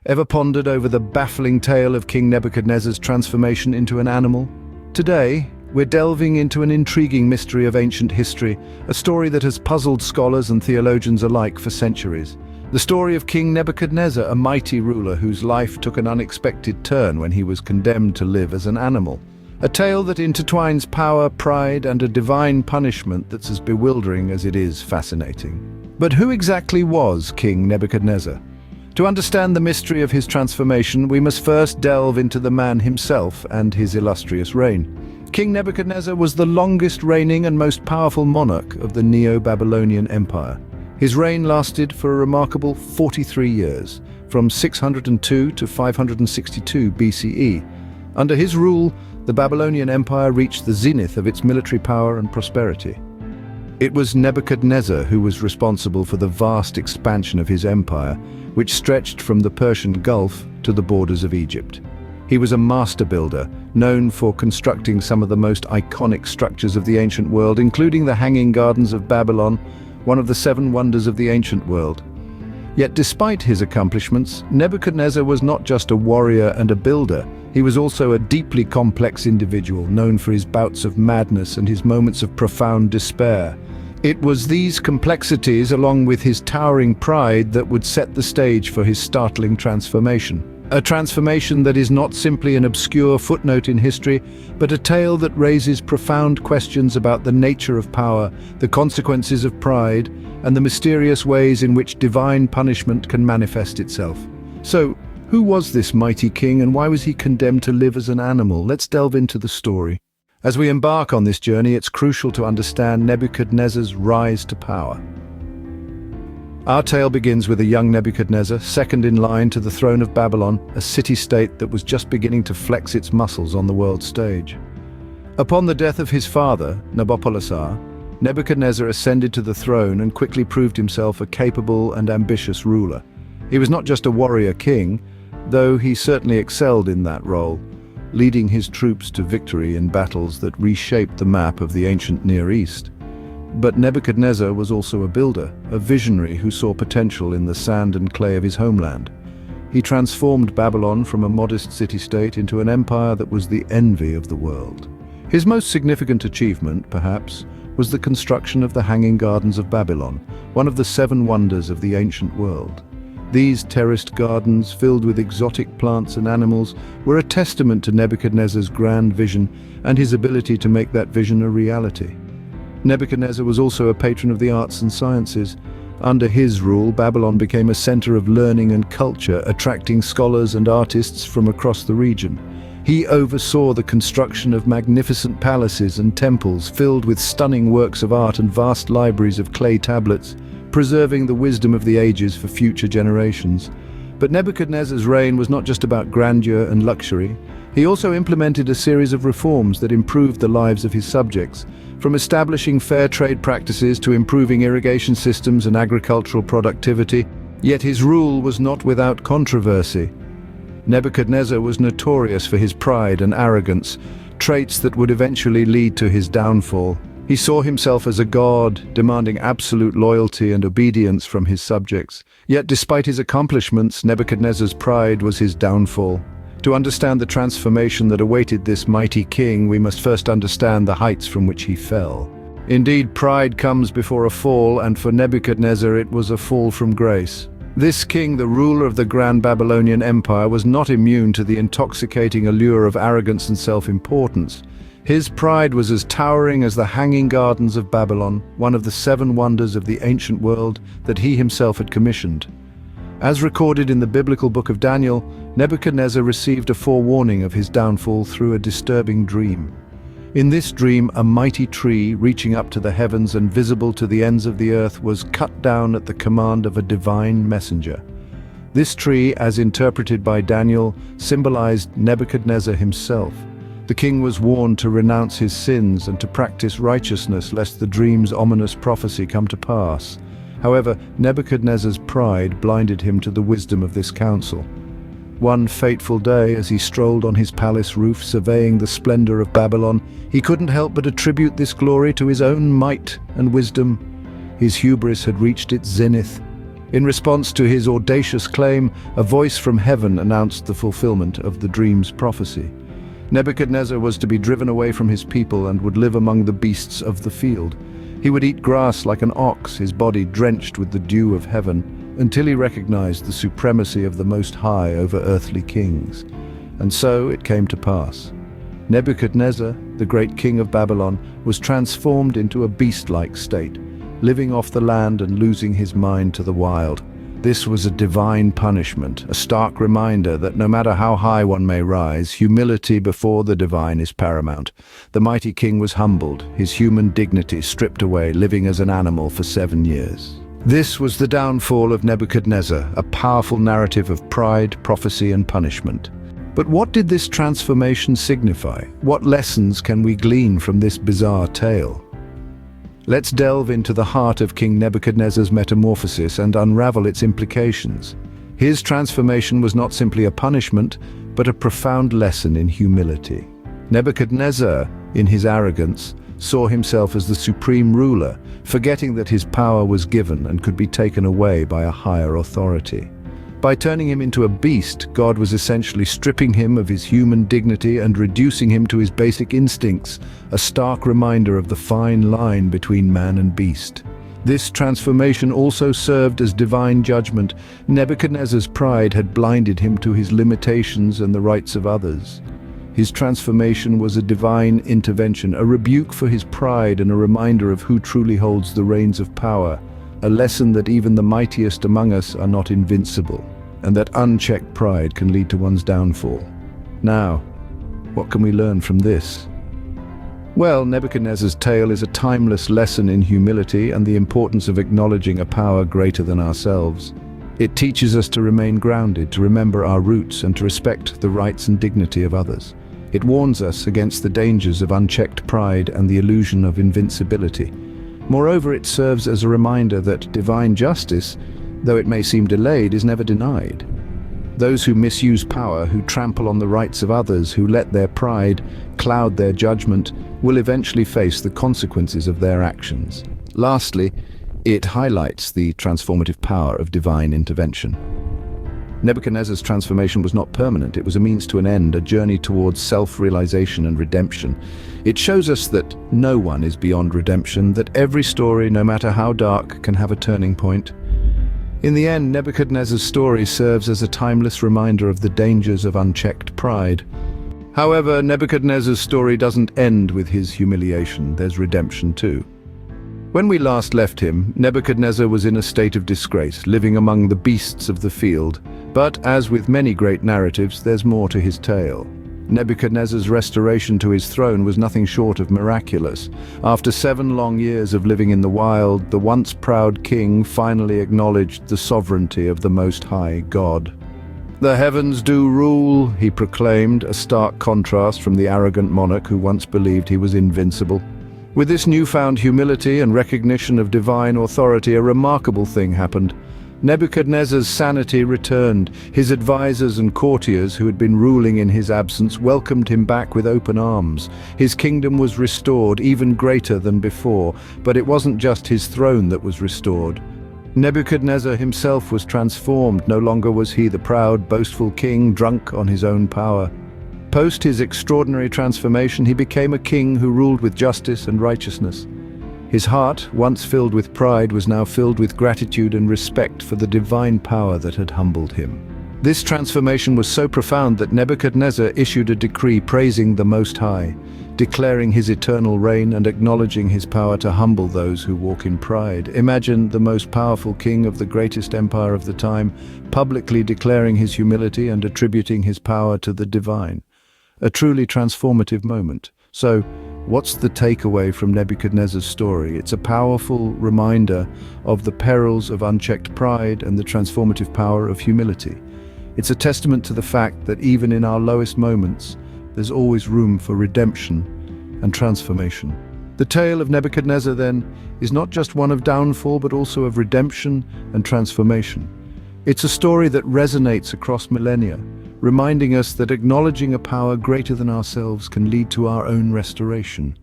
Ever pondered over the baffling tale of King Nebuchadnezzar's transformation into an animal? Today, we're delving into an intriguing mystery of ancient history, a story that has puzzled scholars and theologians alike for centuries. The story of King Nebuchadnezzar, a mighty ruler whose life took an unexpected turn when he was condemned to live as an animal. A tale that intertwines power, pride, and a divine punishment that's as bewildering as it is fascinating. But who exactly was King Nebuchadnezzar? To understand the mystery of his transformation, we must first delve into the man himself and his illustrious reign. King Nebuchadnezzar was the longest reigning and most powerful monarch of the Neo-Babylonian Empire. His reign lasted for a remarkable 43 years, from 602 to 562 BCE. Under his rule, the Babylonian Empire reached the zenith of its military power and prosperity. It was Nebuchadnezzar who was responsible for the vast expansion of his empire, which stretched from the Persian Gulf to the borders of Egypt. He was a master builder, known for constructing some of the most iconic structures of the ancient world, including the Hanging Gardens of Babylon, one of the seven wonders of the ancient world. Yet despite his accomplishments, Nebuchadnezzar was not just a warrior and a builder. He was also a deeply complex individual, known for his bouts of madness and his moments of profound despair. It was these complexities, along with his towering pride, that would set the stage for his startling transformation. A transformation that is not simply an obscure footnote in history, but a tale that raises profound questions about the nature of power, the consequences of pride, and the mysterious ways in which divine punishment can manifest itself. So, who was this mighty king, and why was he condemned to live as an animal? Let's delve into the story. As we embark on this journey, it's crucial to understand Nebuchadnezzar's rise to power. Our tale begins with a young Nebuchadnezzar, second in line to the throne of Babylon, a city-state that was just beginning to flex its muscles on the world stage. Upon the death of his father, Nabopolassar, Nebuchadnezzar ascended to the throne and quickly proved himself a capable and ambitious ruler. He was not just a warrior king, though he certainly excelled in that role, leading his troops to victory in battles that reshaped the map of the ancient Near East. But Nebuchadnezzar was also a builder, a visionary who saw potential in the sand and clay of his homeland. He transformed Babylon from a modest city-state into an empire that was the envy of the world. His most significant achievement, perhaps, was the construction of the Hanging Gardens of Babylon, one of the seven wonders of the ancient world. These terraced gardens, filled with exotic plants and animals, were a testament to Nebuchadnezzar's grand vision and his ability to make that vision a reality. Nebuchadnezzar was also a patron of the arts and sciences. Under his rule, Babylon became a center of learning and culture, attracting scholars and artists from across the region. He oversaw the construction of magnificent palaces and temples filled with stunning works of art and vast libraries of clay tablets, preserving the wisdom of the ages for future generations. But Nebuchadnezzar's reign was not just about grandeur and luxury. He also implemented a series of reforms that improved the lives of his subjects, from establishing fair trade practices to improving irrigation systems and agricultural productivity. Yet his rule was not without controversy. Nebuchadnezzar was notorious for his pride and arrogance, traits that would eventually lead to his downfall. He saw himself as a god, demanding absolute loyalty and obedience from his subjects. Yet despite his accomplishments, Nebuchadnezzar's pride was his downfall. To understand the transformation that awaited this mighty king, we must first understand the heights from which he fell. Indeed, pride comes before a fall, and for Nebuchadnezzar it was a fall from grace. This king, the ruler of the Grand Babylonian Empire, was not immune to the intoxicating allure of arrogance and self-importance. His pride was as towering as the Hanging Gardens of Babylon, one of the seven wonders of the ancient world that he himself had commissioned. As recorded in the biblical book of Daniel, Nebuchadnezzar received a forewarning of his downfall through a disturbing dream. In this dream, a mighty tree, reaching up to the heavens and visible to the ends of the earth, was cut down at the command of a divine messenger. This tree, as interpreted by Daniel, symbolized Nebuchadnezzar himself. The king was warned to renounce his sins and to practice righteousness, lest the dream's ominous prophecy come to pass. However, Nebuchadnezzar's pride blinded him to the wisdom of this counsel. One fateful day, as he strolled on his palace roof surveying the splendor of Babylon, he couldn't help but attribute this glory to his own might and wisdom. His hubris had reached its zenith. In response to his audacious claim, a voice from heaven announced the fulfillment of the dream's prophecy. Nebuchadnezzar was to be driven away from his people and would live among the beasts of the field. He would eat grass like an ox, his body drenched with the dew of heaven, until he recognized the supremacy of the Most High over earthly kings. And so it came to pass. Nebuchadnezzar, the great king of Babylon, was transformed into a beast-like state, living off the land and losing his mind to the wild. This was a divine punishment, a stark reminder that no matter how high one may rise, humility before the divine is paramount. The mighty king was humbled, his human dignity stripped away, living as an animal for 7 years. This was the downfall of Nebuchadnezzar, a powerful narrative of pride, prophecy, and punishment. But what did this transformation signify? What lessons can we glean from this bizarre tale? Let's delve into the heart of King Nebuchadnezzar's metamorphosis and unravel its implications. His transformation was not simply a punishment, but a profound lesson in humility. Nebuchadnezzar, in his arrogance, saw himself as the supreme ruler, forgetting that his power was given and could be taken away by a higher authority. By turning him into a beast, God was essentially stripping him of his human dignity and reducing him to his basic instincts, a stark reminder of the fine line between man and beast. This transformation also served as divine judgment. Nebuchadnezzar's pride had blinded him to his limitations and the rights of others. His transformation was a divine intervention, a rebuke for his pride and a reminder of who truly holds the reins of power. A lesson that even the mightiest among us are not invincible, and that unchecked pride can lead to one's downfall. Now, what can we learn from this? Well, Nebuchadnezzar's tale is a timeless lesson in humility and the importance of acknowledging a power greater than ourselves. It teaches us to remain grounded, to remember our roots, and to respect the rights and dignity of others. It warns us against the dangers of unchecked pride and the illusion of invincibility. Moreover, it serves as a reminder that divine justice, though it may seem delayed, is never denied. Those who misuse power, who trample on the rights of others, who let their pride cloud their judgment, will eventually face the consequences of their actions. Lastly, it highlights the transformative power of divine intervention. Nebuchadnezzar's transformation was not permanent. It was a means to an end, a journey towards self-realization and redemption. It shows us that no one is beyond redemption, that every story, no matter how dark, can have a turning point. In the end, Nebuchadnezzar's story serves as a timeless reminder of the dangers of unchecked pride. However, Nebuchadnezzar's story doesn't end with his humiliation. There's redemption too. When we last left him, Nebuchadnezzar was in a state of disgrace, living among the beasts of the field. But, as with many great narratives, there's more to his tale. Nebuchadnezzar's restoration to his throne was nothing short of miraculous. After 7 long years of living in the wild, the once proud king finally acknowledged the sovereignty of the Most High God. "The heavens do rule," he proclaimed, a stark contrast from the arrogant monarch who once believed he was invincible. With this newfound humility and recognition of divine authority, a remarkable thing happened. Nebuchadnezzar's sanity returned. His advisors and courtiers, who had been ruling in his absence, welcomed him back with open arms. His kingdom was restored, even greater than before. But it wasn't just his throne that was restored. Nebuchadnezzar himself was transformed. No longer was he the proud, boastful king, drunk on his own power. Post his extraordinary transformation, he became a king who ruled with justice and righteousness. His heart, once filled with pride, was now filled with gratitude and respect for the divine power that had humbled him. This transformation was so profound that Nebuchadnezzar issued a decree praising the Most High, declaring his eternal reign and acknowledging his power to humble those who walk in pride. Imagine the most powerful king of the greatest empire of the time, publicly declaring his humility and attributing his power to the divine. A truly transformative moment. So, what's the takeaway from Nebuchadnezzar's story? It's a powerful reminder of the perils of unchecked pride and the transformative power of humility. It's a testament to the fact that even in our lowest moments, there's always room for redemption and transformation. The tale of Nebuchadnezzar, then, is not just one of downfall, but also of redemption and transformation. It's a story that resonates across millennia, reminding us that acknowledging a power greater than ourselves can lead to our own restoration.